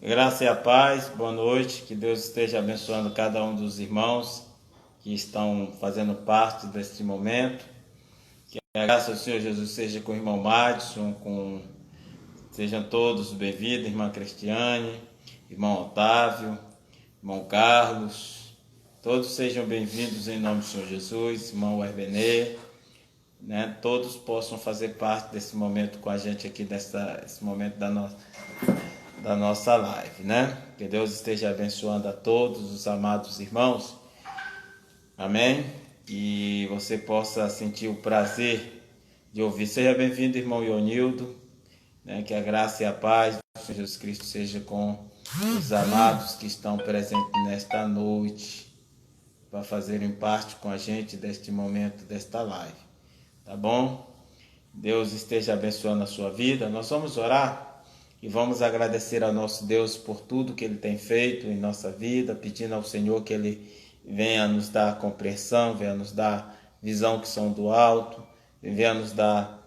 Graça e a paz, boa noite, que Deus esteja abençoando cada um dos irmãos que estão fazendo parte deste momento. Que a graça do Senhor Jesus seja com o irmão Madison, sejam todos bem-vindos, irmã Cristiane, irmão Otávio, irmão Carlos, todos sejam bem-vindos em nome do Senhor Jesus, irmão Herbenê, né? Todos possam fazer parte desse momento com a gente aqui, esse momento da nossa live, né? Que Deus esteja abençoando a todos os amados irmãos, amém? E você possa sentir o prazer de ouvir. Seja bem-vindo, irmão Ionildo, né? Que a graça e a paz do Senhor Jesus Cristo seja com os amados que estão presentes nesta noite, para fazerem parte com a gente deste momento, desta live, tá bom? Deus esteja abençoando a sua vida. Nós vamos orar e vamos agradecer ao nosso Deus por tudo que Ele tem feito em nossa vida, pedindo ao Senhor que Ele venha nos dar compreensão, venha nos dar visão que são do alto, venha nos dar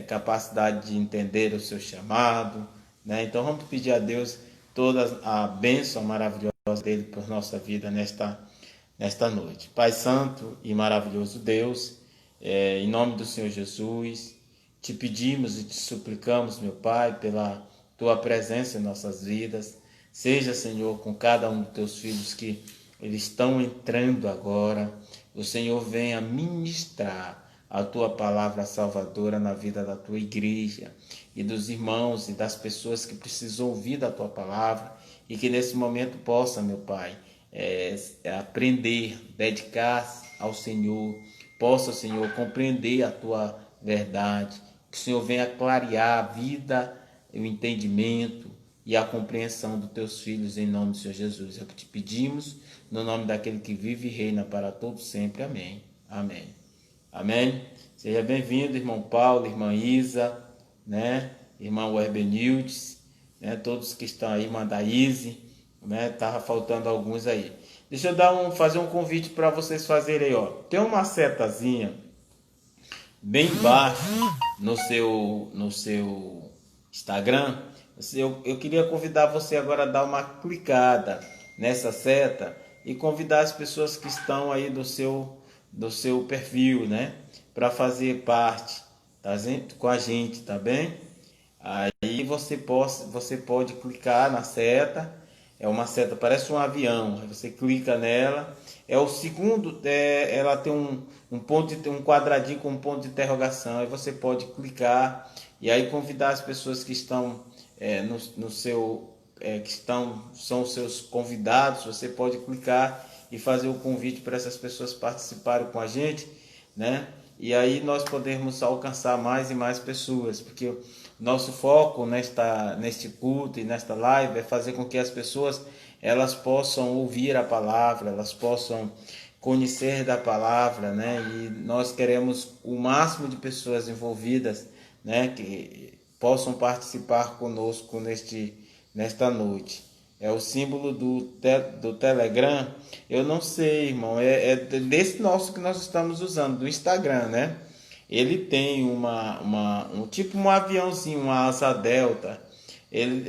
capacidade de entender o seu chamado, né? Então vamos pedir a Deus toda a bênção maravilhosa dele por nossa vida nesta noite. Pai Santo e maravilhoso Deus, em nome do Senhor Jesus, te pedimos e te suplicamos, meu Pai, pela tua presença em nossas vidas. Seja, Senhor, com cada um dos teus filhos que eles estão entrando agora. O Senhor venha ministrar a tua palavra salvadora na vida da tua igreja e dos irmãos e das pessoas que precisam ouvir da tua palavra e que nesse momento possa, meu Pai, aprender, dedicar-se ao Senhor, possa, Senhor, compreender a tua verdade, que o Senhor venha clarear a vida, o entendimento e a compreensão dos teus filhos em nome do Senhor Jesus. É o que te pedimos, no nome daquele que vive e reina para todos sempre. Amém. Amém. Amém. Seja bem-vindo, irmão Paulo, irmã Isa, né? Irmão Herbenildes, né? Todos que estão aí, irmã Daíse, né? Tava faltando alguns aí. Deixa eu fazer um convite para vocês fazerem aí, ó. Tem uma setazinha bem embaixo no seu Instagram. Eu queria convidar você agora a dar uma clicada nessa seta e convidar as pessoas que estão aí do seu perfil, né, para fazer parte, tá, com a gente, tá bem? Aí você pode clicar na seta. É uma seta, parece um avião. Aí você clica nela. É o segundo, ela tem um quadradinho com um ponto de interrogação. Aí você pode clicar e aí convidar as pessoas que estão são os seus convidados. Você pode clicar e fazer o convite para essas pessoas participarem com a gente, né? E aí nós podemos alcançar mais e mais pessoas, porque nosso foco neste culto e nesta live é fazer com que as pessoas elas possam ouvir a palavra, elas possam conhecer da palavra, né? E nós queremos o máximo de pessoas envolvidas, né? Que possam participar conosco nesta noite. É o símbolo do Telegram. Eu não sei, irmão. É desse nosso que nós estamos usando, do Instagram, né? Ele tem um tipo um aviãozinho, uma asa delta. Ele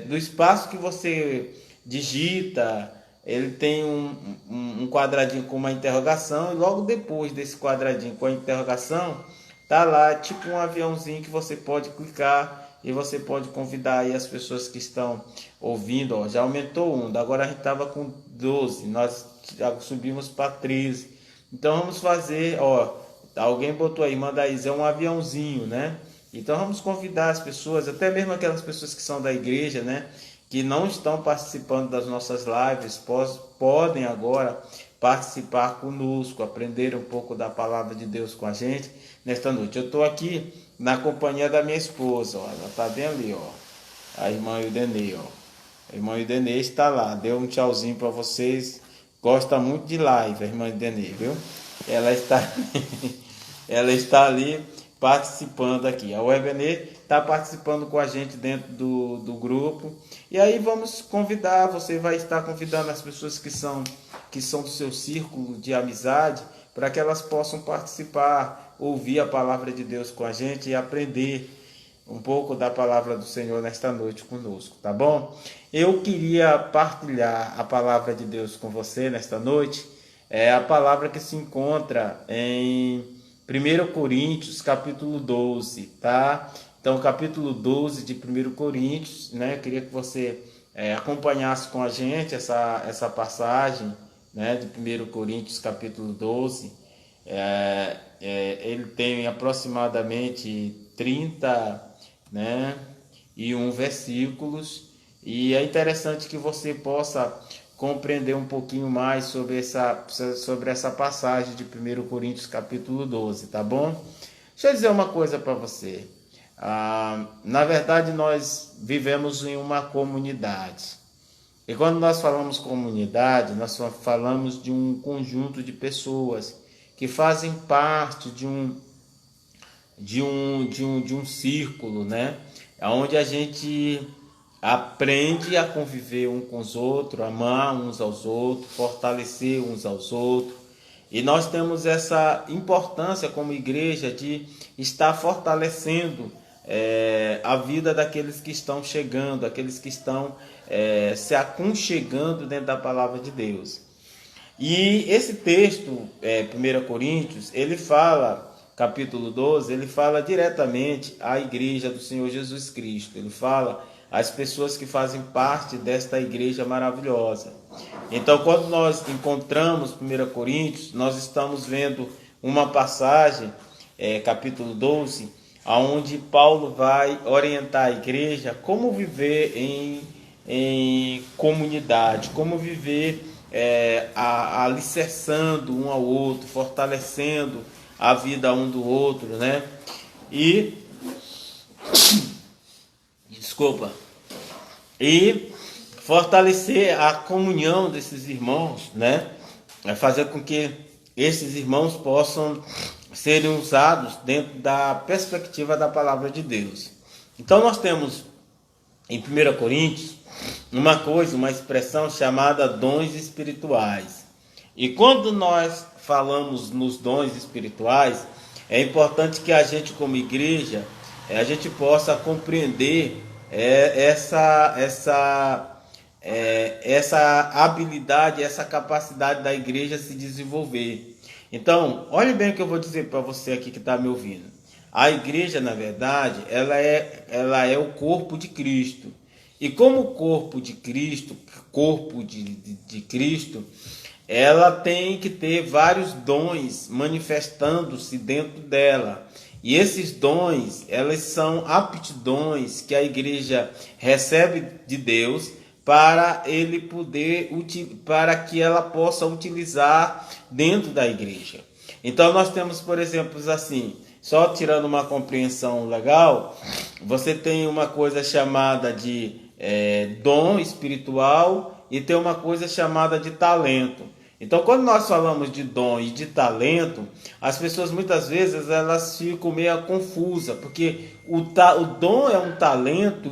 do espaço que você digita. Ele tem um quadradinho com uma interrogação e logo depois desse quadradinho com a interrogação tá lá tipo um aviãozinho que você pode clicar e você pode convidar aí as pessoas que estão ouvindo. Ó, já aumentou agora a gente estava com 12, nós já subimos para 13. Então vamos fazer, ó, alguém botou aí, manda aí, é um aviãozinho, né? Então vamos convidar as pessoas, até mesmo aquelas pessoas que são da igreja, né? Que não estão participando das nossas lives, podem agora participar conosco, aprender um pouco da palavra de Deus com a gente nesta noite. Eu estou aqui na companhia da minha esposa, ó, ela está bem ali, ó, a irmã Ildenê, ó. A irmã Ildenê está lá, deu um tchauzinho para vocês, gosta muito de live, a irmã Ildenê, viu? Ela está, ela está ali participando aqui. A Webenê está participando com a gente dentro do grupo. E aí vamos convidar, você vai estar convidando as pessoas que são do seu círculo de amizade, para que elas possam participar, ouvir a palavra de Deus com a gente e aprender um pouco da palavra do Senhor nesta noite conosco, tá bom? Eu queria partilhar a palavra de Deus com você nesta noite, a palavra que se encontra em 1 Coríntios, capítulo 12, tá? Então, capítulo 12 de 1 Coríntios, né? Eu queria que você acompanhasse com a gente essa passagem, né? De 1 Coríntios, capítulo 12. Ele tem aproximadamente 30, né, e 1 versículos, e é interessante que você possa compreender um pouquinho mais sobre essa passagem de 1 Coríntios capítulo 12, tá bom? Deixa eu dizer uma coisa para você. Na verdade, nós vivemos em uma comunidade. E quando nós falamos comunidade, nós falamos de um conjunto de pessoas que fazem parte de um círculo, né? Onde a gente aprende a conviver um com os outros, amar uns aos outros, fortalecer uns aos outros. E nós temos essa importância como igreja de estar fortalecendo a vida daqueles que estão chegando, aqueles que estão se aconchegando dentro da palavra de Deus. E esse texto, 1 Coríntios, ele fala, capítulo 12, ele fala diretamente à igreja do Senhor Jesus Cristo. Ele fala às pessoas que fazem parte desta igreja maravilhosa. Então, quando nós encontramos 1 Coríntios, nós estamos vendo uma passagem, capítulo 12, onde Paulo vai orientar a igreja como viver em comunidade, como viver alicerçando um ao outro, fortalecendo a vida um do outro, né? E fortalecer a comunhão desses irmãos, né? Fazer com que esses irmãos possam serem usados dentro da perspectiva da palavra de Deus. Então nós temos em 1 Coríntios uma expressão chamada dons espirituais. E quando nós falamos nos dons espirituais, é importante que a gente como igreja, a gente possa compreender essa habilidade, essa capacidade da igreja se desenvolver. Então, olhe bem o que eu vou dizer para você aqui que está me ouvindo. A igreja, na verdade, ela é o corpo de Cristo. E como corpo de Cristo, ela tem que ter vários dons manifestando-se dentro dela. E esses dons, elas são aptidões que a igreja recebe de Deus para que ela possa utilizar dentro da igreja. Então nós temos, por exemplo, assim, só tirando uma compreensão legal, você tem uma coisa chamada de dom espiritual e tem uma coisa chamada de talento. Então, quando nós falamos de dom e de talento, as pessoas muitas vezes elas ficam meio confusas, porque o dom é um talento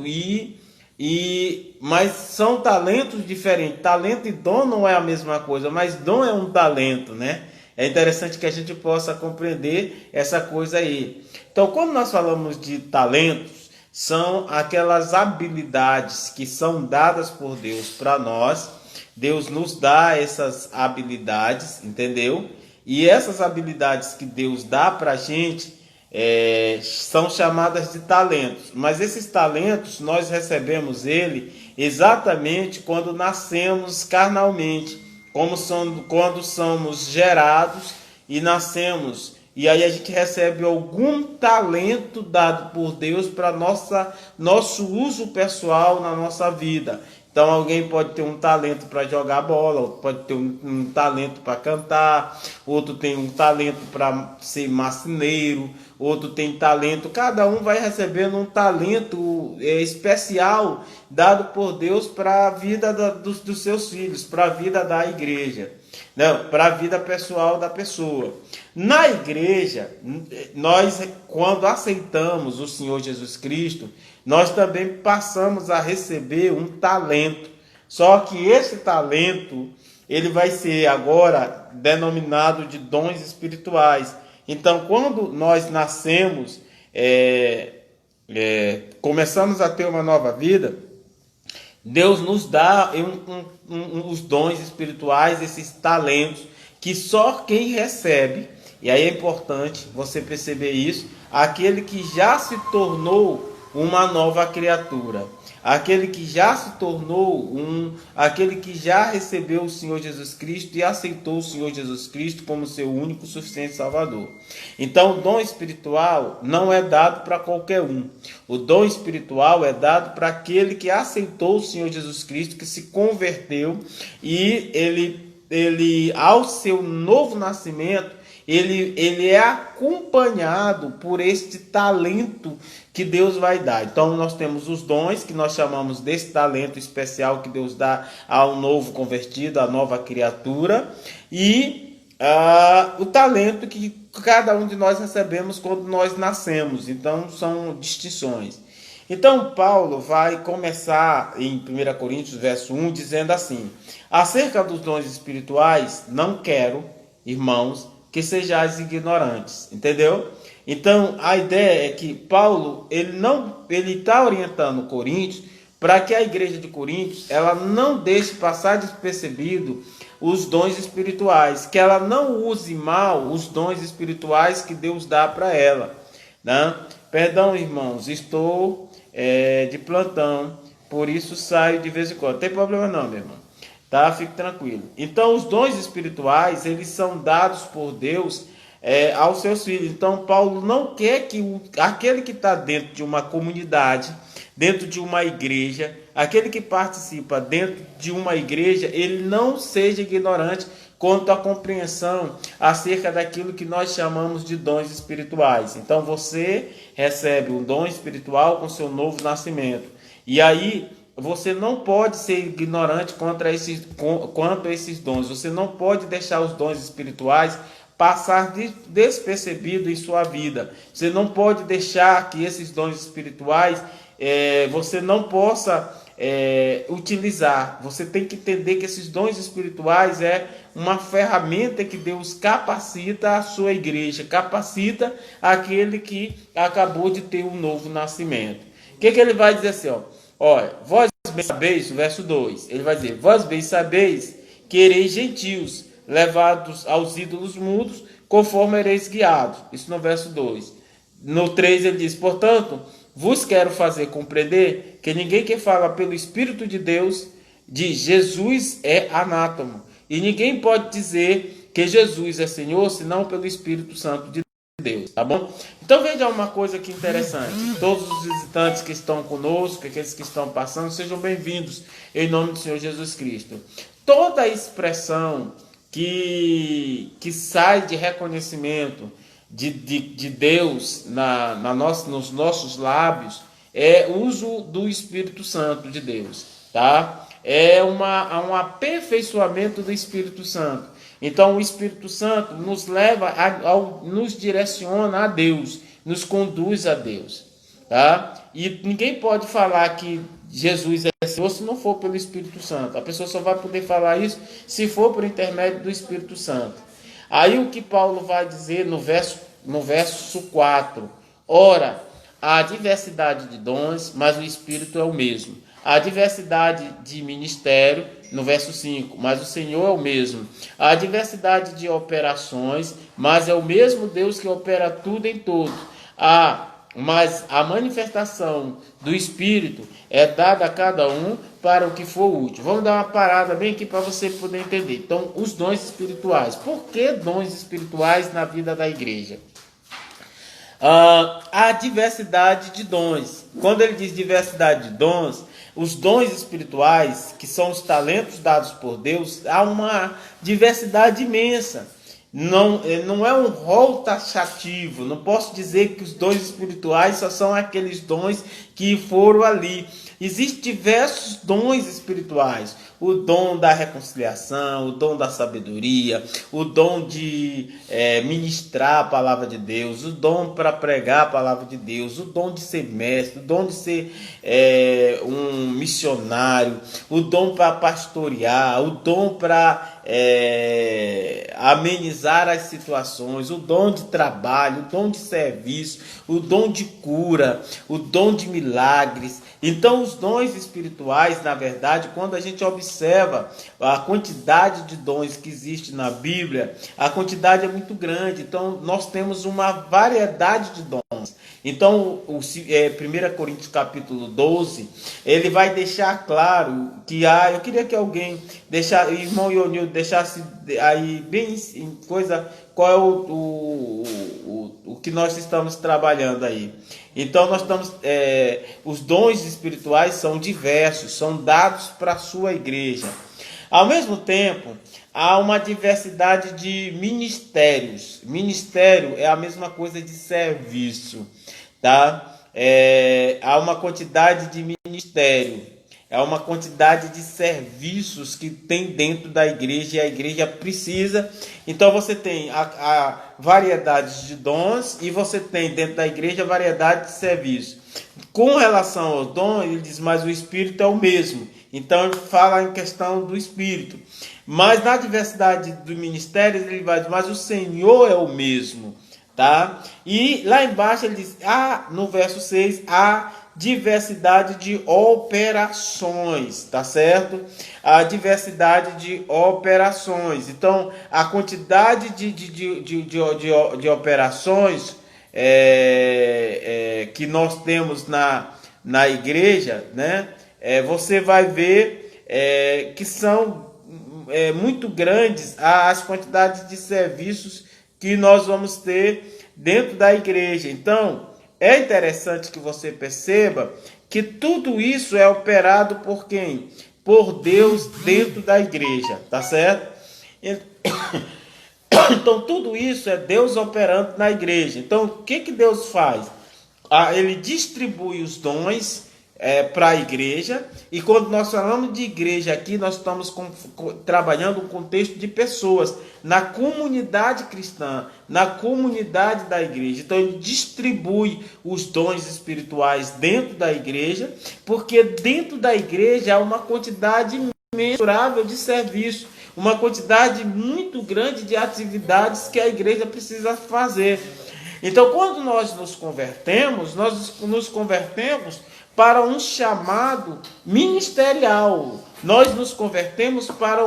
mas são talentos diferentes. Talento e dom não é a mesma coisa, mas dom é um talento, né? É interessante que a gente possa compreender essa coisa aí. Então, quando nós falamos de talentos, são aquelas habilidades que são dadas por Deus para nós. Deus nos dá essas habilidades, entendeu? E essas habilidades que Deus dá para a gente são chamadas de talentos. Mas esses talentos nós recebemos ele exatamente quando nascemos carnalmente, quando somos gerados e nascemos. E aí a gente recebe algum talento dado por Deus para nosso uso pessoal na nossa vida. Então alguém pode ter um talento para jogar bola, outro pode ter um talento para cantar, outro tem um talento para ser marceneiro, outro tem talento. Cada um vai recebendo um talento especial dado por Deus para a vida dos seus filhos, para a vida da igreja, não, para a vida pessoal da pessoa. Na igreja, nós, quando aceitamos o Senhor Jesus Cristo, nós também passamos a receber um talento. Só que esse talento, ele vai ser agora denominado de dons espirituais. Então, quando nós nascemos começamos a ter uma nova vida, Deus nos dá os dons espirituais, esses talentos, que só quem recebe, e aí é importante você perceber isso, aquele que já se tornou uma nova criatura, aquele que já se tornou aquele que já recebeu o Senhor Jesus Cristo e aceitou o Senhor Jesus Cristo como seu único suficiente Salvador. Então, o dom espiritual não é dado para qualquer um. O dom espiritual é dado para aquele que aceitou o Senhor Jesus Cristo, que se converteu e ele ao seu novo nascimento, ele é acompanhado por este talento que Deus vai dar. Então nós temos os dons, que nós chamamos desse talento especial que Deus dá ao novo convertido, à nova criatura, e o talento que cada um de nós recebemos quando nós nascemos. Então são distinções. Então Paulo vai começar em 1 Coríntios, verso 1, dizendo assim: acerca dos dons espirituais, não quero, irmãos, que sejais ignorantes. Entendeu? Então a ideia é que Paulo ele está orientando Coríntios para que a igreja de Coríntios ela não deixe passar despercebido os dons espirituais, que ela não use mal os dons espirituais que Deus dá para ela, né? Perdão, irmãos, estou de plantão, por isso saio de vez em quando. Não tem problema não, meu irmão. Tá? Fique tranquilo. Então, os dons espirituais, eles são dados por Deus aos seus filhos. Então, Paulo não quer que aquele que está dentro de uma comunidade, dentro de uma igreja, aquele que participa dentro de uma igreja, ele não seja ignorante quanto à compreensão acerca daquilo que nós chamamos de dons espirituais. Então, você recebe um dom espiritual com seu novo nascimento. E aí, você não pode ser ignorante quanto a esses dons. Você não pode deixar os dons espirituais passar despercebido em sua vida. Você não pode deixar que esses dons espirituais você não possa utilizar. Você tem que entender que esses dons espirituais é uma ferramenta que Deus capacita a sua igreja, capacita aquele que acabou de ter um novo nascimento. O que ele vai dizer assim? Olha, vós bem sabeis, o verso 2, ele vai dizer: vós bem sabeis que ereis gentios, levados aos ídolos mudos, conforme ereis guiados. Isso no verso 2. No 3 ele diz: portanto, vos quero fazer compreender que ninguém que fala pelo Espírito de Deus diz Jesus é anátema. E ninguém pode dizer que Jesus é Senhor, senão pelo Espírito Santo de Deus, tá bom? Então veja uma coisa aqui interessante. Todos os visitantes que estão conosco, aqueles que estão passando, sejam bem-vindos em nome do Senhor Jesus Cristo. Toda expressão que sai de reconhecimento de Deus nos nossos lábios é uso do Espírito Santo de Deus, tá? É um aperfeiçoamento do Espírito Santo. Então o Espírito Santo nos leva, nos direciona a Deus, nos conduz a Deus, tá? E ninguém pode falar que Jesus é Senhor se não for pelo Espírito Santo. A pessoa só vai poder falar isso se for por intermédio do Espírito Santo. Aí o que Paulo vai dizer no verso 4: ora, há diversidade de dons, mas o Espírito é o mesmo. Há diversidade de ministério, no verso 5, mas o Senhor é o mesmo. Há diversidade de operações, mas é o mesmo Deus que opera tudo em todos. Mas a manifestação do Espírito é dada a cada um para o que for útil. Vamos dar uma parada bem aqui para você poder entender. Então, os dons espirituais. Por que dons espirituais na vida da igreja? Há diversidade de dons. Quando ele diz diversidade de dons, os dons espirituais, que são os talentos dados por Deus, há uma diversidade imensa. Não é um rol taxativo. Não posso dizer que os dons espirituais só são aqueles dons que foram ali. Existem diversos dons espirituais. O dom da reconciliação, o dom da sabedoria, o dom de ministrar a palavra de Deus, o dom para pregar a palavra de Deus, o dom de ser mestre, o dom de ser um missionário, o dom para pastorear, o dom para amenizar as situações, o dom de trabalho, o dom de serviço, o dom de cura, o dom de milagres. Então, os dons espirituais, na verdade, quando a gente observa a quantidade de dons que existe na Bíblia, a quantidade é muito grande. Então, nós temos uma variedade de dons. Então, 1 Coríntios capítulo 12, ele vai deixar claro que eu queria que alguém, irmão Ionil, deixasse aí bem em coisa, qual é o que nós estamos trabalhando aí. Então, nós estamos, os dons espirituais são diversos, são dados para a sua igreja. Ao mesmo tempo, há uma diversidade de ministérios. Ministério é a mesma coisa de serviço, tá? Há uma quantidade de ministério, há uma quantidade de serviços que tem dentro da igreja e a igreja precisa. Então você tem a variedade de dons e você tem dentro da igreja a variedade de serviços. Com relação aos dons, ele diz, mas o Espírito é o mesmo. Então ele fala em questão do Espírito. Mas na diversidade dos ministérios, ele vai dizer, mas o Senhor é o mesmo. Tá? E lá embaixo ele diz, no verso 6, há diversidade de operações, tá certo? A diversidade de operações. Então, a quantidade de operações que nós temos na igreja, né? Você vai ver que são muito grandes as quantidades de serviços que nós vamos ter dentro da igreja. Então, é interessante que você perceba que tudo isso é operado por quem? Por Deus dentro da igreja, tá certo? Então, tudo isso é Deus operando na igreja. Então, o que Deus faz? Ele distribui os dons para a igreja, e quando nós falamos de igreja aqui, nós estamos trabalhando um contexto de pessoas, na comunidade cristã, na comunidade da igreja. Então ele distribui os dons espirituais dentro da igreja, porque dentro da igreja há uma quantidade imensurável de serviço, uma quantidade muito grande de atividades que a igreja precisa fazer. Então quando nós nos convertemos para um chamado ministerial. Nós nos convertemos para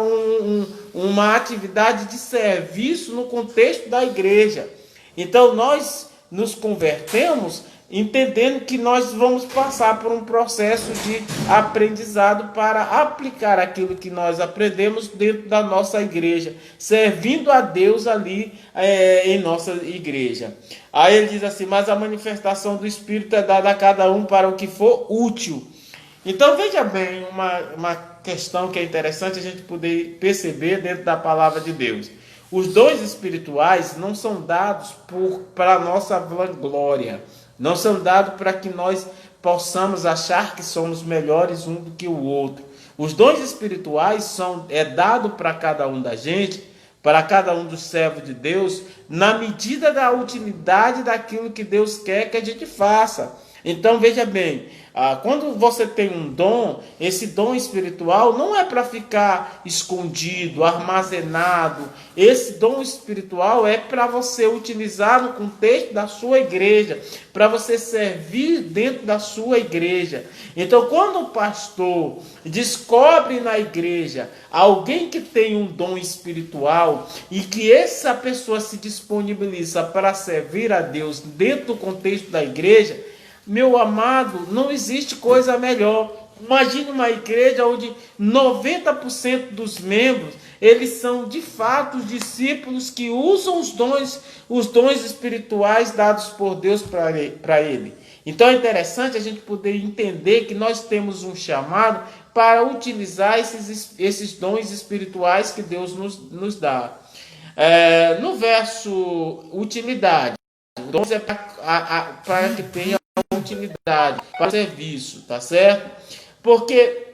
uma atividade de serviço no contexto da igreja. Então, nós nos convertemos entendendo que nós vamos passar por um processo de aprendizado para aplicar aquilo que nós aprendemos dentro da nossa igreja, servindo a Deus ali em nossa igreja. Aí ele diz assim, mas a manifestação do Espírito é dada a cada um para o que for útil. Então veja bem uma questão que é interessante a gente poder perceber dentro da palavra de Deus. Os dons espirituais não são dados para a nossa vanglória, não são dados para que nós possamos achar que somos melhores um do que o outro. Os dons espirituais é dado para cada um da gente, para cada um dos servos de Deus, na medida da utilidade daquilo que Deus quer que a gente faça. Então veja bem, quando você tem um dom, esse dom espiritual não é para ficar escondido, armazenado. Esse dom espiritual é para você utilizar no contexto da sua igreja, para você servir dentro da sua igreja. Então quando o pastor descobre na igreja alguém que tem um dom espiritual e que essa pessoa se disponibiliza para servir a Deus dentro do contexto da igreja, meu amado, não existe coisa melhor. Imagine uma igreja onde 90% dos membros, eles são de fato os discípulos que usam os dons espirituais dados por Deus para ele. Então é interessante a gente poder entender que nós temos um chamado para utilizar esses dons espirituais que Deus nos dá. No verso utilidade, dons é para que tenha utilidade, para o serviço, tá certo? Porque,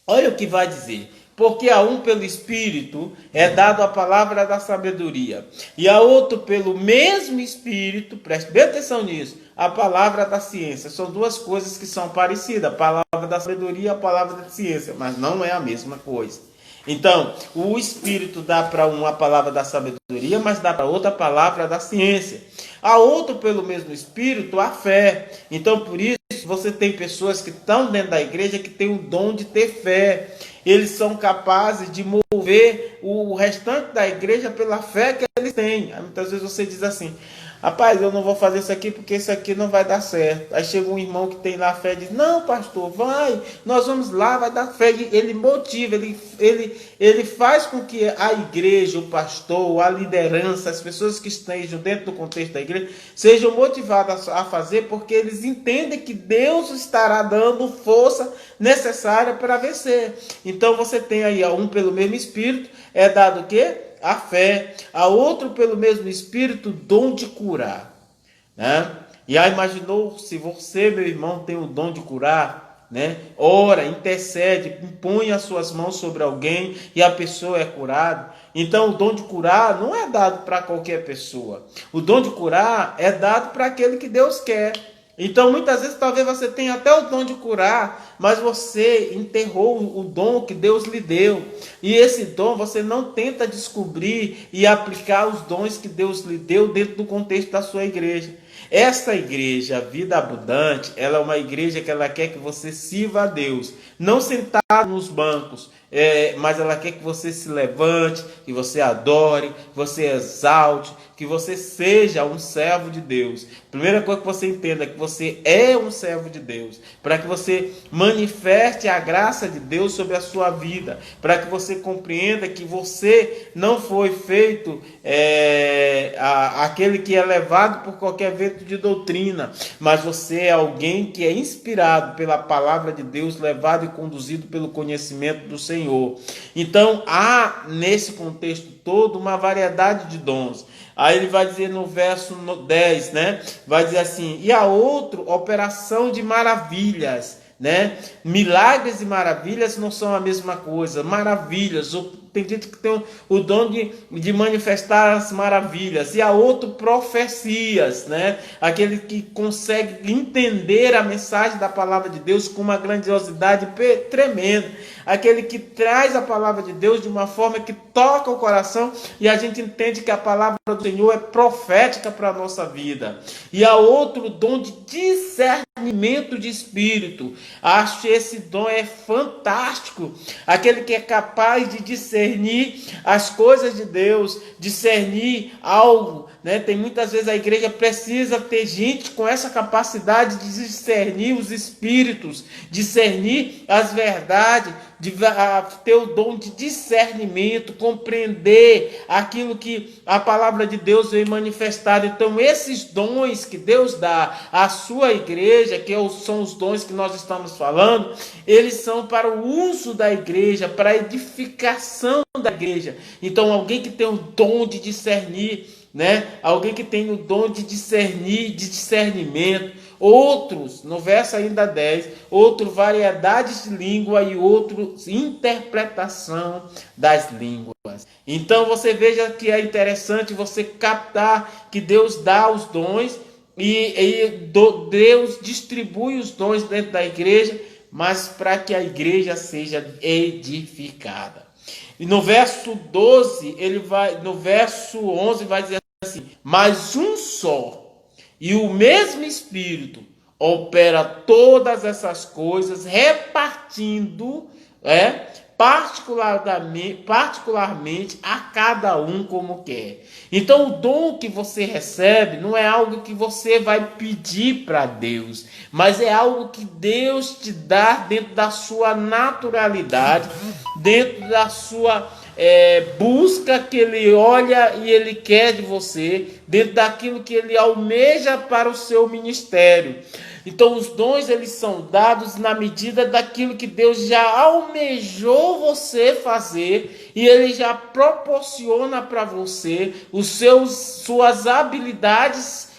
olha o que vai dizer, porque a um pelo Espírito é dado a palavra da sabedoria, e a outro pelo mesmo Espírito, preste bem atenção nisso, a palavra da ciência. São duas coisas que são parecidas, a palavra da sabedoria e a palavra da ciência, mas não é a mesma coisa. Então, o Espírito dá para uma palavra da sabedoria, mas dá para outra palavra da ciência. A outro, pelo mesmo Espírito, a fé. Então, por isso, você tem pessoas que estão dentro da igreja que têm o dom de ter fé. Eles são capazes de mover o restante da igreja pela fé que eles têm. Aí, muitas vezes você diz assim: rapaz, eu não vou fazer isso aqui porque isso aqui não vai dar certo. Aí chega um irmão que tem lá fé e diz: não, pastor, vai, nós vamos lá, vai dar fé. Ele motiva, ele faz com que a igreja, o pastor, a liderança, as pessoas que estejam dentro do contexto da igreja, sejam motivadas a fazer, porque eles entendem que Deus estará dando força necessária para vencer. Então você tem aí um pelo mesmo Espírito, é dado o quê? A fé, a outro pelo mesmo Espírito, dom de curar, né? E aí imaginou se você, meu irmão, tem o dom de curar, né? Ora, intercede, impõe as suas mãos sobre alguém e a pessoa é curada. Então o dom de curar não é dado para qualquer pessoa. O dom de curar é dado para aquele que Deus quer. Então, muitas vezes, talvez você tenha até o dom de curar, mas você enterrou o dom que Deus lhe deu. E esse dom você não tenta descobrir e aplicar os dons que Deus lhe deu dentro do contexto da sua igreja. Essa igreja, Vida Abundante, ela é uma igreja que ela quer que você sirva a Deus, não sentado nos bancos, mas ela quer que você se levante, que você adore, que você exalte, que você seja um servo de Deus. Primeira coisa que você entenda é que você é um servo de Deus, para que você manifeste a graça de Deus sobre a sua vida, para que você compreenda que você não foi feito aquele que é levado por qualquer vento de doutrina, mas você é alguém que é inspirado pela palavra de Deus, levado e conduzido pelo conhecimento do Senhor. Então há nesse contexto todo uma variedade de dons. Aí ele vai dizer no verso 10, né? Vai dizer assim: e a outro, operação de maravilhas, né? Milagres e maravilhas não são a mesma coisa. Maravilhas, tem gente que tem o dom de manifestar as maravilhas. E a outro, profecias, né? Aquele que consegue entender a mensagem da palavra de Deus com uma grandiosidade tremenda. Aquele que traz a palavra de Deus de uma forma que toca o coração e a gente entende que a palavra do Senhor é profética para a nossa vida. E há outro dom de discernimento de espírito. Acho que esse dom é fantástico. Aquele que é capaz de discernir as coisas de Deus, discernir algo, né? Tem muitas vezes a igreja precisa ter gente com essa capacidade de discernir os espíritos, discernir as verdades, de ter o dom de discernimento, compreender aquilo que a palavra de Deus vem manifestar. Então esses dons que Deus dá à sua igreja, que são os dons que nós estamos falando, eles são para o uso da igreja, para a edificação da igreja. Então alguém que tem o dom de discernir, né? Alguém que tem o dom de discernir, de discernimento. Outros, no verso ainda 10, outro variedades de língua e outros interpretação das línguas. Então você veja que é interessante você captar que Deus dá os dons e Deus distribui os dons dentro da igreja, mas para que a igreja seja edificada. E no verso 12, no verso 11 vai dizer assim: mas um só e o mesmo Espírito opera todas essas coisas, repartindo particularmente a cada um como quer. Então o dom que você recebe não é algo que você vai pedir para Deus, mas é algo que Deus te dá dentro da sua naturalidade, dentro da sua busca que Ele olha e Ele quer de você, dentro daquilo que Ele almeja para o seu ministério. Então os dons eles são dados na medida daquilo que Deus já almejou você fazer e Ele já proporciona para você suas habilidades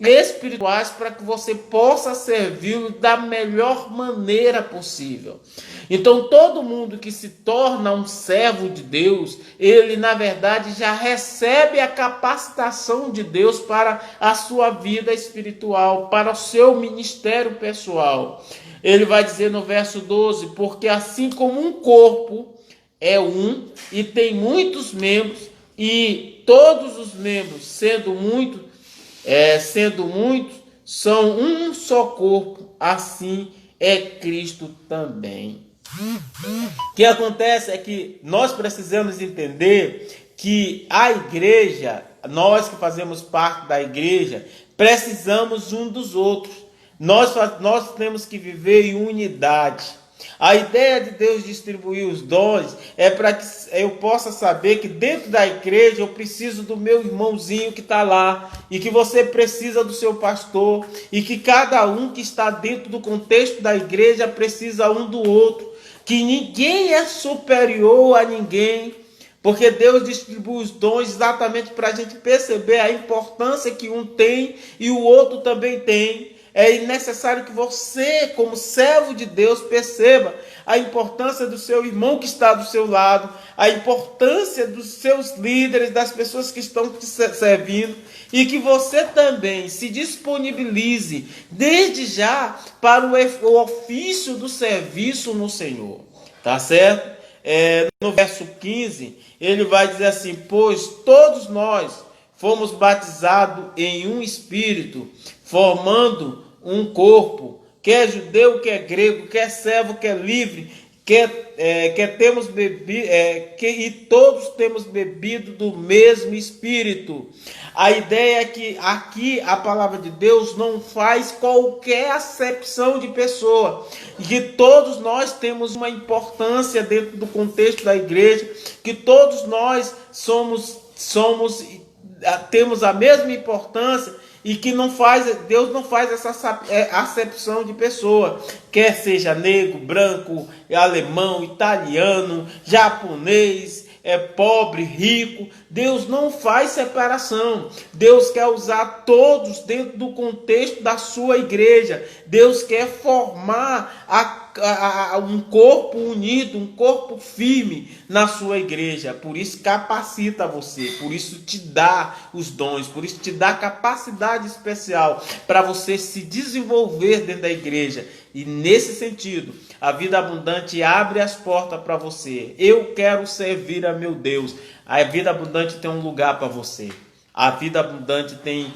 espirituais para que você possa servi-lo da melhor maneira possível. Então todo mundo que se torna um servo de Deus, ele na verdade já recebe a capacitação de Deus para a sua vida espiritual, para o seu ministério pessoal. Ele vai dizer no verso 12, porque assim como um corpo é um e tem muitos membros, e todos os membros, sendo muitos, são um só corpo, assim é Cristo também. O que acontece é que nós precisamos entender que a igreja, nós que fazemos parte da igreja, precisamos um dos outros. Nós temos que viver em unidade. A ideia de Deus distribuir os dons é para que eu possa saber que dentro da igreja eu preciso do meu irmãozinho que está lá, e que você precisa do seu pastor, e que cada um que está dentro do contexto da igreja precisa um do outro, que ninguém é superior a ninguém, porque Deus distribui os dons exatamente para a gente perceber a importância que um tem e o outro também tem. É necessário que você, como servo de Deus, perceba a importância do seu irmão que está do seu lado, a importância dos seus líderes, das pessoas que estão te servindo, e que você também se disponibilize desde já para o ofício do serviço no Senhor. Tá certo? No verso 15, ele vai dizer assim: pois todos nós fomos batizados em um espírito, formando um corpo, quer judeu, quer grego, quer servo, quer livre, temos bebido, e todos temos bebido do mesmo espírito. A ideia é que aqui a palavra de Deus não faz qualquer acepção de pessoa, que todos nós temos uma importância dentro do contexto da igreja, que todos nós temos a mesma importância, e que Deus não faz essa acepção de pessoa, quer seja negro, branco, alemão, italiano, japonês, pobre, rico. Deus não faz separação. Deus quer usar todos dentro do contexto da sua igreja. Deus quer formar um corpo unido, um corpo firme na sua igreja. Por isso capacita você, por isso te dá os dons, por isso te dá capacidade especial para você se desenvolver dentro da igreja. E nesse sentido, a vida abundante abre as portas para você. Eu quero servir a meu Deus. A vida abundante tem um lugar para você. A vida abundante tem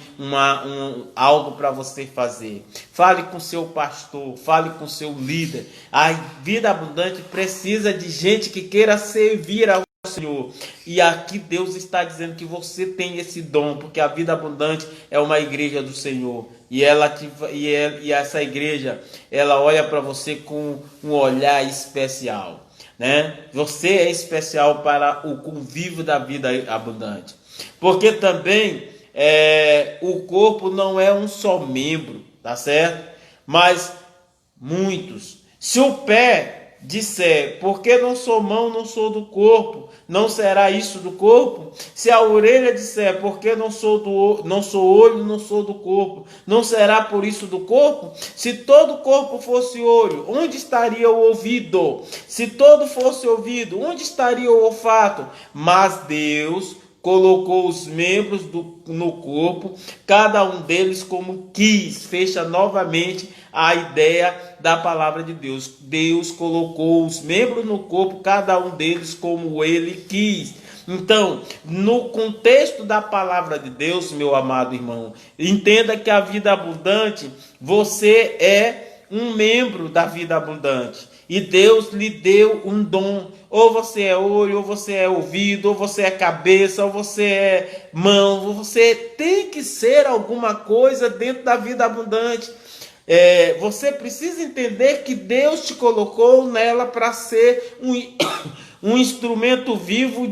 algo para você fazer. Fale com seu pastor, fale com seu líder. A vida abundante precisa de gente que queira servir ao Senhor. E aqui Deus está dizendo que você tem esse dom, porque a vida abundante é uma igreja do Senhor. E essa igreja, ela olha para você com um olhar especial, né? Você é especial para o convívio da vida abundante. Porque também o corpo não é um só membro, tá certo? Mas muitos. Se o pé disser, porque não sou mão, não sou do corpo, não será isso do corpo? Se a orelha disser, porque não sou olho, não sou do corpo, não será por isso do corpo? Se todo o corpo fosse olho, onde estaria o ouvido? Se todo fosse ouvido, onde estaria o olfato? Mas Deus colocou os membros no corpo, cada um deles como quis. Fecha novamente a ideia da palavra de Deus. Deus colocou os membros no corpo, cada um deles como ele quis. Então, no contexto da palavra de Deus, meu amado irmão, entenda que a vida abundante, você é um membro da vida abundante. E Deus lhe deu um dom. Ou você é olho, ou você é ouvido, ou você é cabeça, ou você é mão. Você tem que ser alguma coisa dentro da vida abundante. Você precisa entender que Deus te colocou nela para ser um instrumento vivo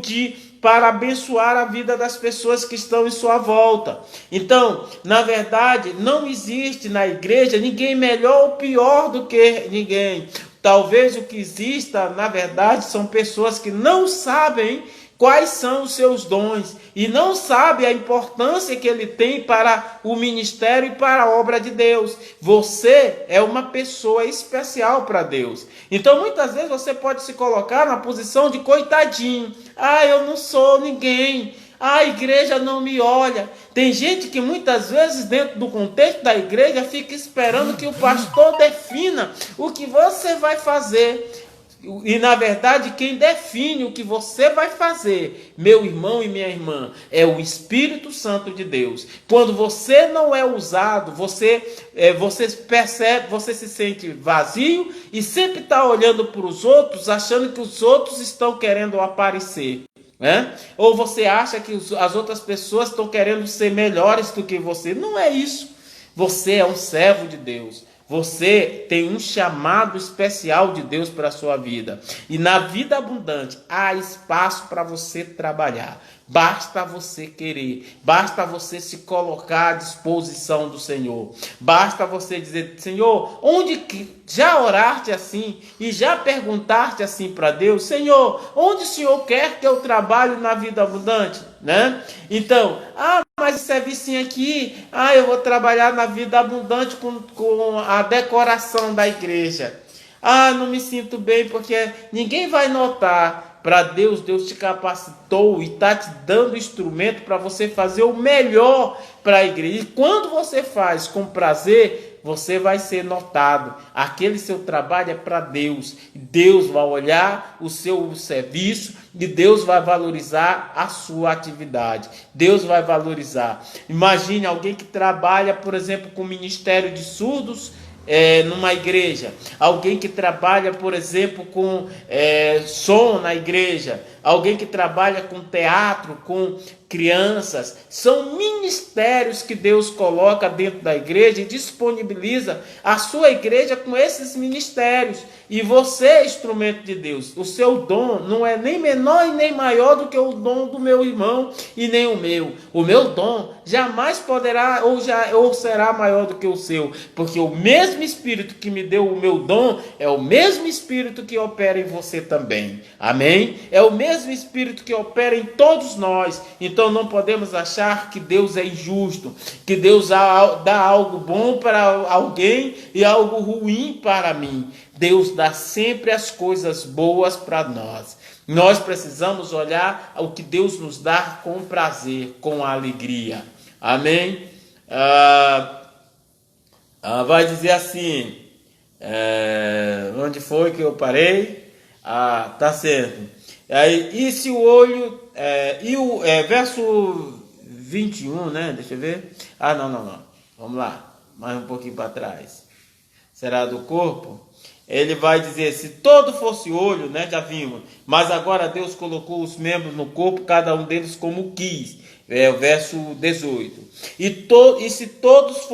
para abençoar a vida das pessoas que estão em sua volta. Então, na verdade, não existe na igreja ninguém melhor ou pior do que ninguém. Talvez o que exista, na verdade, são pessoas que não sabem quais são os seus dons e não sabem a importância que ele tem para o ministério e para a obra de Deus. Você é uma pessoa especial para Deus. Então, muitas vezes você pode se colocar na posição de coitadinho. Eu não sou ninguém. A igreja não me olha. Tem gente que muitas vezes dentro do contexto da igreja fica esperando que o pastor defina o que você vai fazer. E na verdade, quem define o que você vai fazer, meu irmão e minha irmã, é o Espírito Santo de Deus. Quando você não é usado, você percebe, você se sente vazio e sempre está olhando para os outros, achando que os outros estão querendo aparecer. Né? Ou você acha que as outras pessoas estão querendo ser melhores do que você. Não é isso. Você é um servo de Deus. Você tem um chamado especial de Deus para a sua vida. E na vida abundante há espaço para você trabalhar. Basta você querer, basta você se colocar à disposição do Senhor. Basta você dizer: Senhor, onde que já oraste assim e já perguntaste assim para Deus: Senhor, onde o Senhor quer que eu trabalhe na vida abundante? Né? Então, mas esse serviço aqui, eu vou trabalhar na vida abundante com a decoração da igreja. Não me sinto bem porque ninguém vai notar. Para Deus te capacitou e está te dando instrumento para você fazer o melhor para a igreja. E quando você faz com prazer, você vai ser notado. Aquele seu trabalho é para Deus. Deus vai olhar o seu serviço e Deus vai valorizar a sua atividade. Deus vai valorizar. Imagine alguém que trabalha, por exemplo, com o Ministério de Surdos, numa igreja, alguém que trabalha, por exemplo, com som na igreja, alguém que trabalha com teatro, com crianças, são ministérios que Deus coloca dentro da igreja e disponibiliza a sua igreja com esses ministérios. E você é instrumento de Deus. O seu dom não é nem menor e nem maior do que o dom do meu irmão e nem o meu. O meu dom jamais poderá ou será maior do que o seu, porque o mesmo Espírito que me deu o meu dom é o mesmo Espírito que opera em você também. Amém? É o mesmo Espírito que opera em todos nós. Então não podemos achar que Deus é injusto, que Deus dá algo bom para alguém e algo ruim para mim. Deus dá sempre as coisas boas para nós. Nós precisamos olhar o que Deus nos dá com prazer, com alegria. Amém? Vai dizer assim, onde foi que eu parei? Tá certo. E se o olho, verso 21, né? Deixa eu ver. Não. Vamos lá, mais um pouquinho para trás. Será do corpo? Ele vai dizer: se todo fosse olho, né? Já vimos. Mas agora Deus colocou os membros no corpo, cada um deles como quis. O verso 18. E se todos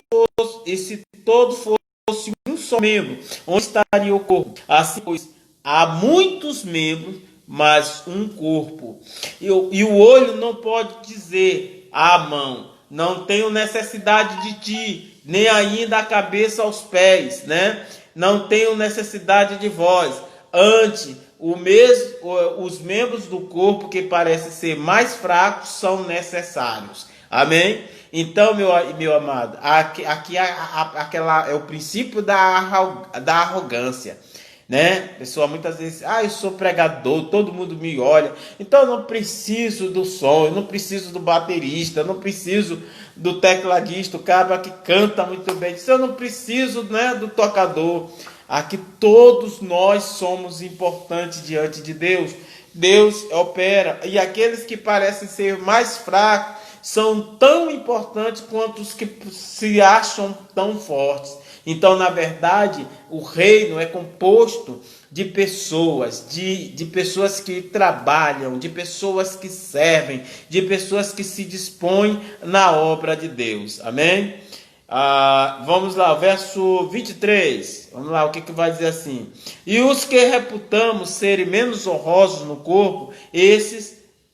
fossem um só membro, onde estaria o corpo? Assim, pois, há muitos membros, mas um corpo. E o olho não pode dizer à mão: não tenho necessidade de ti, nem ainda a cabeça aos pés, né? Não tenho necessidade de vós. Antes, os membros do corpo que parecem ser mais fracos são necessários. Amém? Então, meu amado, aqui é o princípio da arrogância. Né? Pessoa muitas vezes, eu sou pregador, todo mundo me olha, então eu não preciso do som, eu não preciso do baterista, eu não preciso do tecladista, o cara que canta muito bem, eu não preciso, né, do tocador. Aqui todos nós somos importantes diante de Deus. Deus opera, e aqueles que parecem ser mais fracos são tão importantes quanto os que se acham tão fortes. Então, na verdade, o reino é composto de pessoas, de pessoas que trabalham, de pessoas que servem, de pessoas que se dispõem na obra de Deus. Amém? Vamos lá, verso 23. Vamos lá, o que vai dizer assim? E os que reputamos serem menos honrosos no corpo,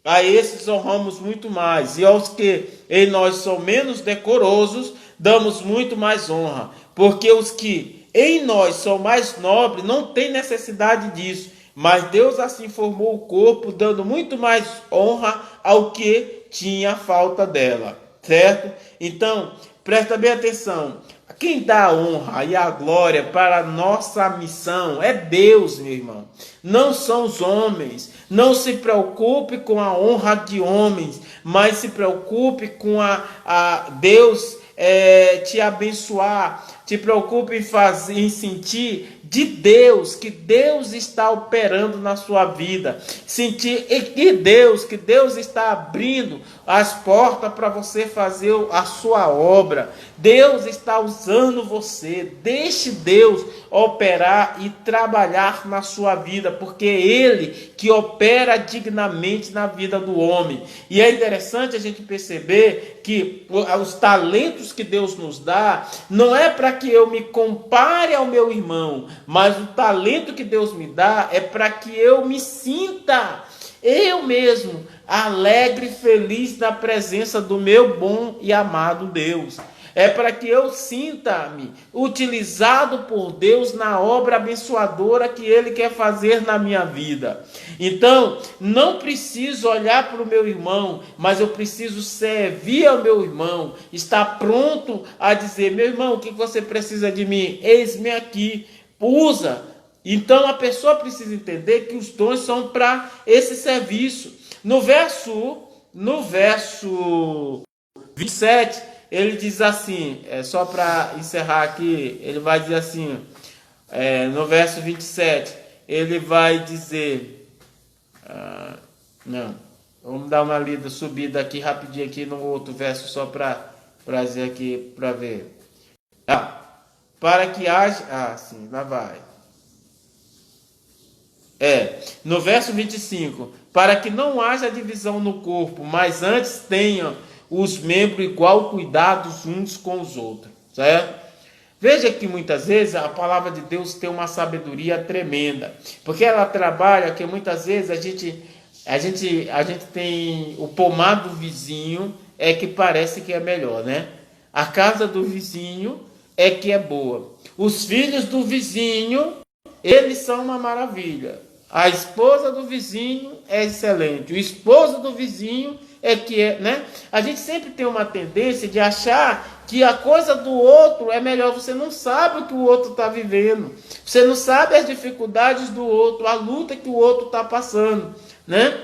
a esses honramos muito mais. E aos que em nós são menos decorosos, damos muito mais honra. Porque os que em nós são mais nobres não têm necessidade disso. Mas Deus assim formou o corpo, dando muito mais honra ao que tinha falta dela. Certo? Então, presta bem atenção. Quem dá a honra e a glória para a nossa missão é Deus, meu irmão. Não são os homens. Não se preocupe com a honra de homens, mas se preocupe com a Deus te abençoar. te preocupe em sentir de Deus, que Deus está operando na sua vida. Sentir que Deus está abrindo as portas para você fazer a sua obra. Deus está usando você. Deixe Deus operar e trabalhar na sua vida, porque é Ele que opera dignamente na vida do homem. E é interessante a gente perceber que os talentos que Deus nos dá não é para que eu me compare ao meu irmão, mas o talento que Deus me dá é para que eu me sinta eu mesmo alegre e feliz na presença do meu bom e amado Deus. É para que eu sinta-me utilizado por Deus na obra abençoadora que Ele quer fazer na minha vida. Então, não preciso olhar para o meu irmão, mas eu preciso servir ao meu irmão. Estar pronto a dizer: meu irmão, o que você precisa de mim? Eis-me aqui, usa. Então, a pessoa precisa entender que os dons são para esse serviço. No verso 27, ele diz assim, só para encerrar aqui, ele vai dizer assim, no verso 27, ele vai dizer, não, vamos dar uma lida, subida aqui rapidinho aqui no outro verso, só para dizer aqui, para ver. Para que haja, sim, lá vai. No verso 25, para que não haja divisão no corpo, mas antes tenham os membros igual cuidados uns com os outros, certo? Veja que muitas vezes a palavra de Deus tem uma sabedoria tremenda, porque ela trabalha que muitas vezes a gente tem o pomar do vizinho que parece que é melhor, né? A casa do vizinho é que é boa. Os filhos do vizinho, eles são uma maravilha. A esposa do vizinho é excelente. O esposo do vizinho né? A gente sempre tem uma tendência de achar que a coisa do outro é melhor. Você não sabe o que o outro está vivendo. Você não sabe as dificuldades do outro, a luta que o outro está passando, né?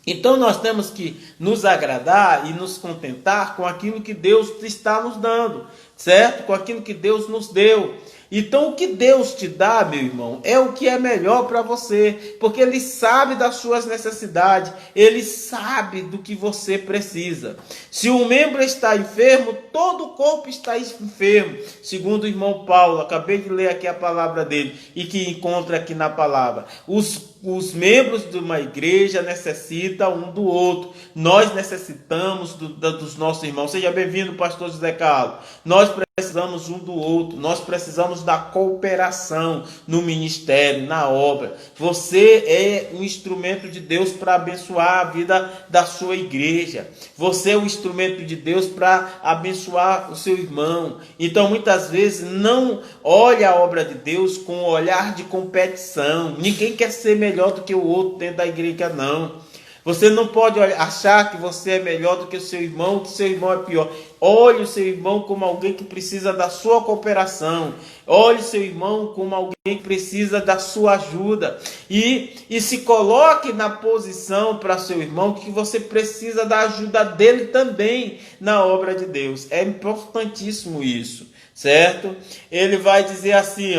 Então nós temos que nos agradar e nos contentar com aquilo que Deus está nos dando, certo? Com aquilo que Deus nos deu. Então o que Deus te dá, meu irmão, é o que é melhor para você, porque Ele sabe das suas necessidades, Ele sabe do que você precisa. Se um membro está enfermo, todo o corpo está enfermo, segundo o irmão Paulo, acabei de ler aqui a palavra dele, e que encontra aqui na palavra. Os membros de uma igreja necessitam um do outro. Nós necessitamos dos nossos irmãos. Seja bem-vindo, pastor José Carlos. Nós precisamos um do outro. Nós precisamos da cooperação no ministério, na obra. Você é um instrumento de Deus para abençoar a vida da sua igreja. Você é um instrumento de Deus para abençoar o seu irmão. Então, muitas vezes, não olha a obra de Deus com um olhar de competição. Ninguém quer ser melhor do que o outro dentro da igreja, não. Você não pode achar que você é melhor do que o seu irmão, que o seu irmão é pior. Olhe o seu irmão como alguém que precisa da sua cooperação. Olhe o seu irmão como alguém que precisa da sua ajuda. E se coloque na posição para seu irmão que você precisa da ajuda dele também na obra de Deus. É importantíssimo isso, certo? Ele vai dizer assim,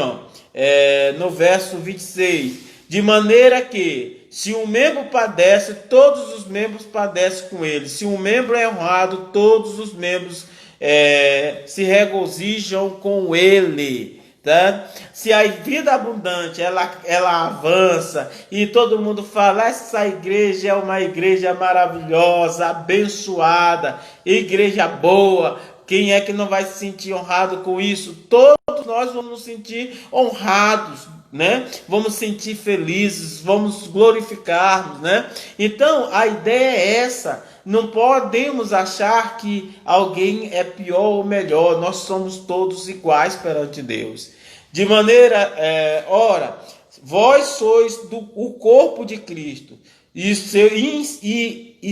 no verso 26... De maneira que, se um membro padece, todos os membros padecem com ele. Se um membro é honrado, todos os membros se regozijam com ele. Tá? Se a vida abundante ela avança e todo mundo fala: essa igreja é uma igreja maravilhosa, abençoada, igreja boa. Quem é que não vai se sentir honrado com isso? Todos nós vamos nos sentir honrados, né? Vamos sentir felizes, vamos glorificar, né? Então a ideia é essa. Não podemos achar que alguém é pior ou melhor. Nós somos todos iguais perante Deus. De maneira, ora, vós sois o corpo de Cristo e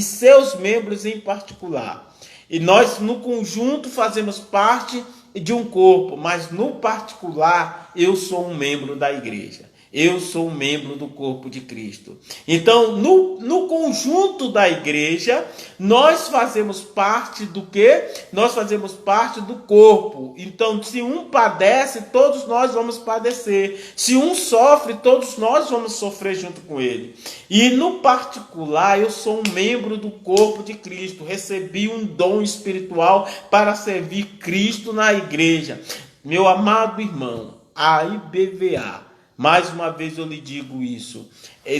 seus membros em particular. E nós no conjunto fazemos parte de um corpo, mas no particular eu sou um membro da igreja. eu sou um membro do corpo de Cristo. Então, no conjunto da igreja, nós fazemos parte do quê? Nós fazemos parte do corpo. Então, se um padece, todos nós vamos padecer. Se um sofre, todos nós vamos sofrer junto com ele. E no particular, eu sou um membro do corpo de Cristo. Recebi um dom espiritual para servir Cristo na igreja. Meu amado irmão, a IBVA, mais uma vez eu lhe digo isso.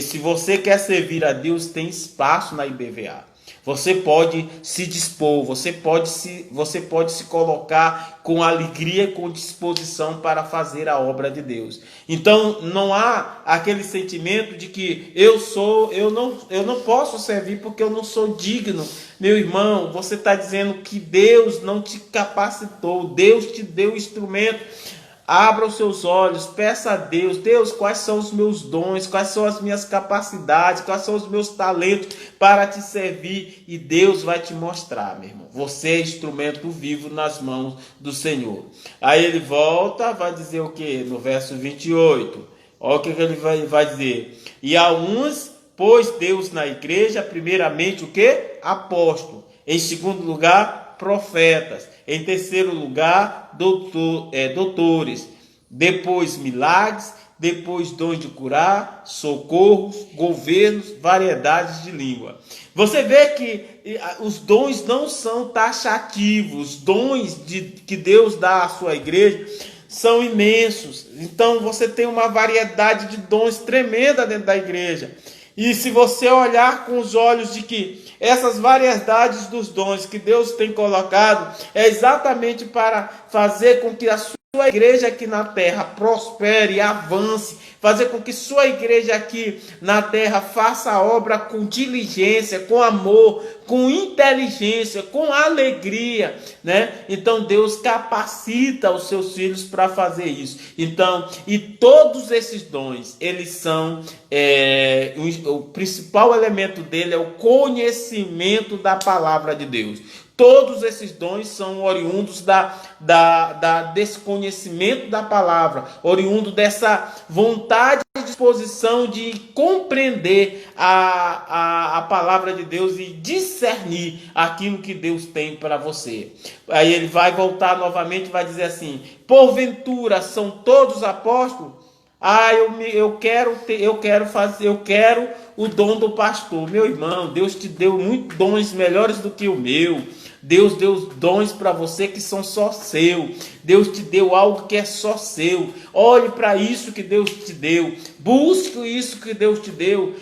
Se você quer servir a Deus, tem espaço na IBVA. Você pode se dispor, você pode se colocar com alegria e com disposição para fazer a obra de Deus. Então não há aquele sentimento de que eu não posso servir porque eu não sou digno. Meu irmão, você está dizendo que Deus não te capacitou, Deus te deu instrumento. Abra os seus olhos, peça a Deus, Deus, quais são os meus dons, quais são as minhas capacidades, quais são os meus talentos para te servir, e Deus vai te mostrar, meu irmão. Você é instrumento vivo nas mãos do Senhor. Aí ele volta, vai dizer o que? No verso 28, olha o que ele vai dizer. E a uns pôs Deus na igreja, primeiramente o que? Apóstolo. Em segundo lugar, profetas. Em terceiro lugar, doutores. Depois milagres. Depois dons de curar, socorros, governos, variedades de língua. Você vê que os dons não são taxativos. Os dons que Deus dá à sua igreja são imensos. Então você tem uma variedade de dons tremenda dentro da igreja. E se você olhar com os olhos de que essas variedades dos dons que Deus tem colocado é exatamente para fazer com que a sua igreja aqui na terra prospere, avance, fazer com que sua igreja aqui na terra faça a obra com diligência, com amor, com inteligência, com alegria, né? Então Deus capacita os seus filhos para fazer isso. Então, e todos esses dons, eles são, o principal elemento dele é o conhecimento da palavra de Deus. Todos esses dons são oriundos desse conhecimento da palavra, oriundo dessa vontade e disposição de compreender a palavra de Deus e discernir aquilo que Deus tem para você. Aí ele vai voltar novamente e vai dizer assim: porventura são todos apóstolos? Eu quero o dom do pastor. Meu irmão, Deus te deu muitos dons melhores do que o meu. Deus deu dons para você que são só seu. Deus te deu algo que é só seu. Olhe para isso que Deus te deu. Busque isso que Deus te deu.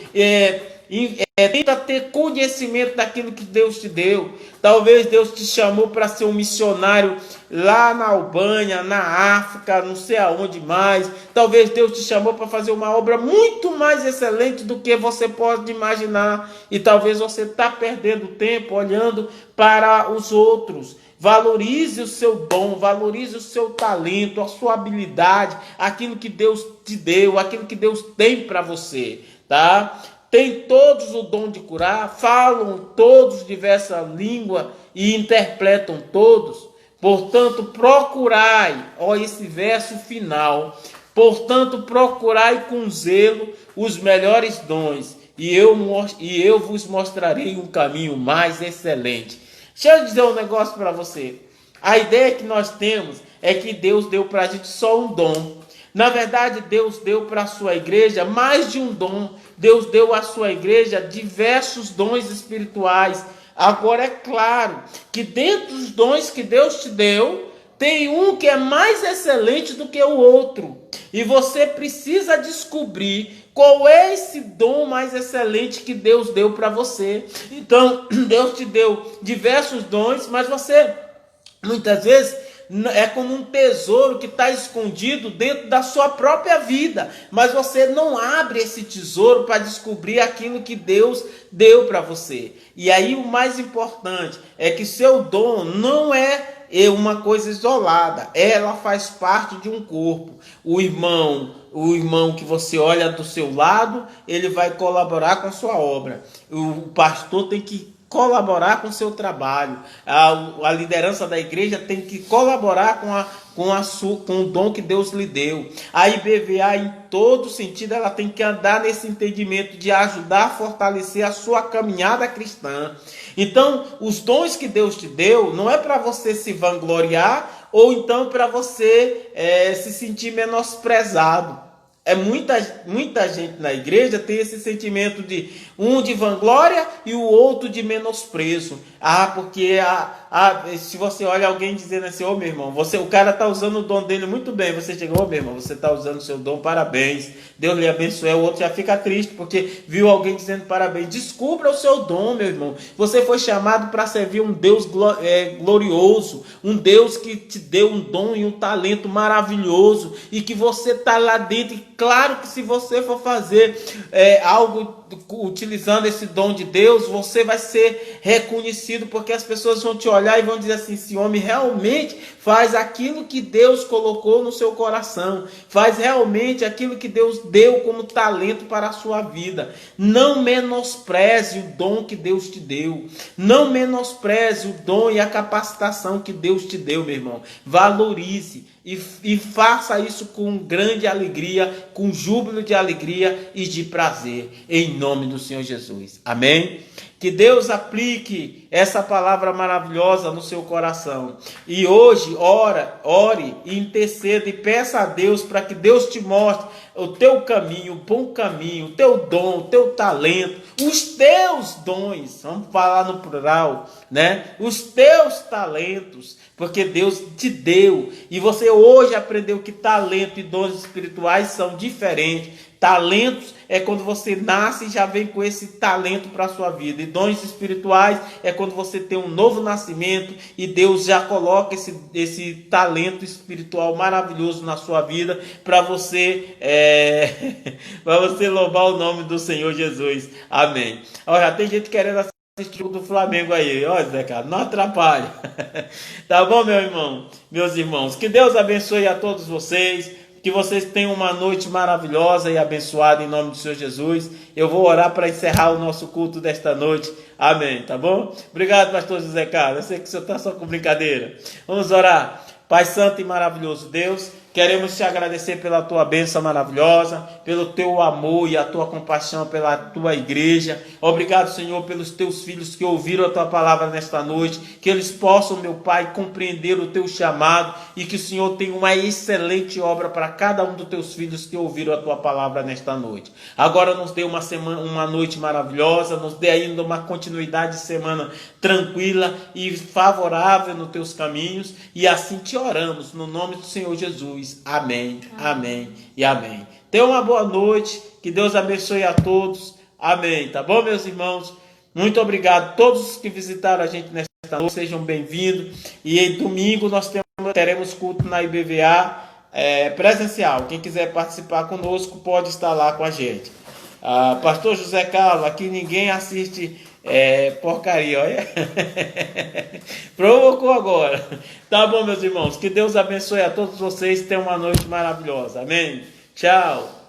Tenta ter conhecimento daquilo que Deus te deu. Talvez Deus te chamou para ser um missionário lá na Albânia, na África, não sei aonde mais. Talvez Deus te chamou para fazer uma obra muito mais excelente do que você pode imaginar. E talvez você está perdendo tempo olhando para os outros. Valorize o seu dom, valorize o seu talento, a sua habilidade, aquilo que Deus te deu, aquilo que Deus tem para você, tá? Tem todos o dom de curar, falam todos diversa língua e interpretam todos. Portanto, procurai, olha esse verso final, portanto, procurai com zelo os melhores dons, e eu vos mostrarei um caminho mais excelente. Deixa eu dizer um negócio para você. A ideia que nós temos é que Deus deu para a gente só um dom. Na verdade, Deus deu para a sua igreja mais de um dom. Deus deu à sua igreja diversos dons espirituais. Agora é claro que dentro dos dons que Deus te deu, tem um que é mais excelente do que o outro. E você precisa descobrir qual é esse dom mais excelente que Deus deu para você. Então, Deus te deu diversos dons, mas você, muitas vezes, é como um tesouro que está escondido dentro da sua própria vida, mas você não abre esse tesouro para descobrir aquilo que Deus deu para você. E aí o mais importante é que seu dom não é uma coisa isolada, ela faz parte de um corpo. O irmão que você olha do seu lado, ele vai colaborar com a sua obra. O pastor tem que colaborar com o seu trabalho. A liderança da igreja tem que colaborar com o dom que Deus lhe deu. A IBVA, em todo sentido, ela tem que andar nesse entendimento de ajudar a fortalecer a sua caminhada cristã. Então, os dons que Deus te deu não é para você se vangloriar ou então para você se sentir menosprezado. Muita gente na igreja tem esse sentimento de vanglória e o outro de menosprezo. Porque se você olha alguém dizendo assim, ô meu irmão, o cara está usando o dom dele muito bem, você chega, ô meu irmão, você está usando o seu dom, parabéns, Deus lhe abençoe. O outro já fica triste porque viu alguém dizendo parabéns. Descubra o seu dom, meu irmão. Você foi chamado para servir um Deus glorioso, um Deus que te deu um dom e um talento maravilhoso e que você está lá dentro. E claro que se você for fazer algo utilizando esse dom de Deus, você vai ser reconhecido, porque as pessoas vão te olhar e vão dizer assim, esse homem realmente faz aquilo que Deus colocou no seu coração, faz realmente aquilo que Deus deu como talento para a sua vida. Não menospreze o dom que Deus te deu, não menospreze o dom e a capacitação que Deus te deu, meu irmão. Valorize e faça isso com grande alegria, com júbilo de alegria e de prazer, em nome do Senhor Jesus. Amém? Que Deus aplique essa palavra maravilhosa no seu coração. E hoje, ore, interceda e peça a Deus para que Deus te mostre o teu caminho, o bom caminho, o teu dom, o teu talento, os teus dons, vamos falar no plural, né? Os teus talentos, porque Deus te deu. E você hoje aprendeu que talento e dons espirituais são diferentes. Talentos é quando você nasce e já vem com esse talento para a sua vida. E dons espirituais é quando você tem um novo nascimento e Deus já coloca esse talento espiritual maravilhoso na sua vida para você, para você louvar o nome do Senhor Jesus. Amém. Olha, tem gente querendo assistir o do Flamengo aí. Olha, Zé Carlos, não atrapalhe. Tá bom, meu irmão? Meus irmãos, que Deus abençoe a todos vocês. Que vocês tenham uma noite maravilhosa e abençoada em nome do Senhor Jesus. Eu vou orar para encerrar o nosso culto desta noite. Amém, tá bom? Obrigado, pastor José Carlos. Eu sei que o senhor está só com brincadeira. Vamos orar. Pai santo e maravilhoso Deus, queremos te agradecer pela tua bênção maravilhosa, pelo teu amor e a tua compaixão pela tua igreja. Obrigado, Senhor, pelos teus filhos que ouviram a tua palavra nesta noite, que eles possam, meu Pai, compreender o teu chamado e que o Senhor tenha uma excelente obra para cada um dos teus filhos que ouviram a tua palavra nesta noite. Agora nos dê uma noite maravilhosa, nos dê ainda uma continuidade de semana tranquila e favorável nos teus caminhos, e assim te oramos no nome do Senhor Jesus. Amém, amém e amém. Tenha uma boa noite, que Deus abençoe a todos. Amém, tá bom, meus irmãos? Muito obrigado a todos que visitaram a gente nesta noite, sejam bem-vindos. E em domingo nós teremos culto na IBVA presencial. Quem quiser participar conosco pode estar lá com a gente. Pastor José Carlos, aqui ninguém assiste porcaria, olha. Provocou agora. Tá bom, meus irmãos. Que Deus abençoe a todos vocês. Tenham uma noite maravilhosa. Amém. Tchau.